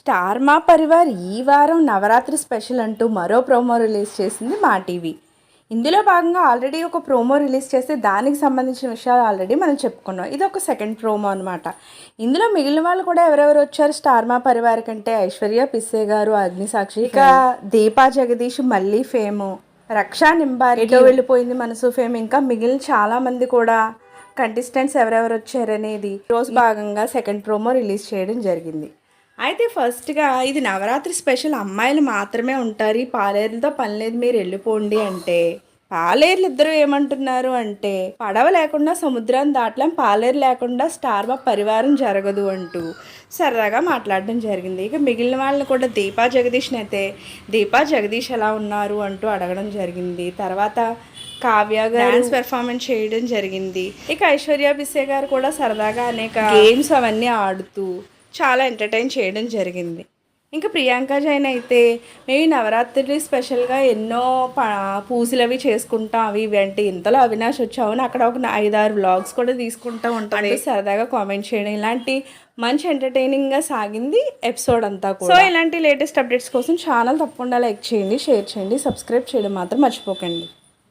Star మా పరివార్ ఈ వారం నవరాత్రి స్పెషల్ అంటూ మరో ప్రోమో రిలీజ్ చేసింది మా టీవీ. ఇందులో భాగంగా ఆల్రెడీ ఒక ప్రోమో రిలీజ్ చేస్తే దానికి సంబంధించిన విషయాలు ఆల్రెడీ మనం చెప్పుకున్నాం. ఇది ఒక సెకండ్ ప్రోమో అనమాట. ఇందులో మిగిలిన వాళ్ళు కూడా ఎవరెవరు వచ్చారు స్టార్ మా పరివార్ కంటే ఐశ్వర్య పిస్సే గారు, అగ్నిసాక్షి, ఇక దీపా జగదీష్ మళ్ళీ ఫేము, రక్షా నింబారి ఎటో వెళ్ళిపోయింది మనసు ఫేమ్, ఇంకా మిగిలిన చాలామంది కూడా కంటెస్టెంట్స్ ఎవరెవరు వచ్చారనేది రోజు భాగంగా సెకండ్ ప్రోమో రిలీజ్ చేయడం జరిగింది. అయితే ఫస్ట్గా ఇది నవరాత్రి స్పెషల్, అమ్మాయిలు మాత్రమే ఉంటారు, ఈ పాలేర్లతో పని లేదు మీరు వెళ్ళిపోండి అంటే పాలేర్లు ఇద్దరు ఏమంటున్నారు అంటే పడవ లేకుండా సముద్రాన్ని దాటలేం, పాలేరు లేకుండా స్టార్ మా పరివారం జరగదు అంటూ సరదాగా మాట్లాడడం జరిగింది. ఇక మిగిలిన వాళ్ళని కూడా దీపా జగదీష్ని అయితే దీపా జగదీష్ ఎలా ఉన్నారు అంటూ అడగడం జరిగింది. తర్వాత కావ్య గారు డాన్స్ పెర్ఫార్మెన్స్ చేయడం జరిగింది. ఇక ఐశ్వర్య పిస్సే గారు కూడా సరదాగా అనేక గేమ్స్ అవన్నీ ఆడుతూ చాలా ఎంటర్టైన్ చేయడం జరిగింది. ఇంకా ప్రియాంక జైన్ అయితే మేము నవరాత్రి స్పెషల్గా ఎన్నో పూజలు అవి చేసుకుంటాం అవి ఇవి అంటే ఇంతలో అవినాష్ వచ్చామని అక్కడ ఒక 5-6 వ్లాగ్స్ కూడా తీసుకుంటూ ఉంటాం, సరదాగా కామెంట్ చేయడం, ఇలాంటి మంచి ఎంటర్టైనింగ్గా సాగింది ఎపిసోడ్ అంతా కూడా. సో ఇలాంటి లేటెస్ట్ అప్డేట్స్ కోసం ఛానల్ తప్పకుండా లైక్ చేయండి, షేర్ చేయండి, సబ్స్క్రైబ్ చేయడం మాత్రం మర్చిపోకండి.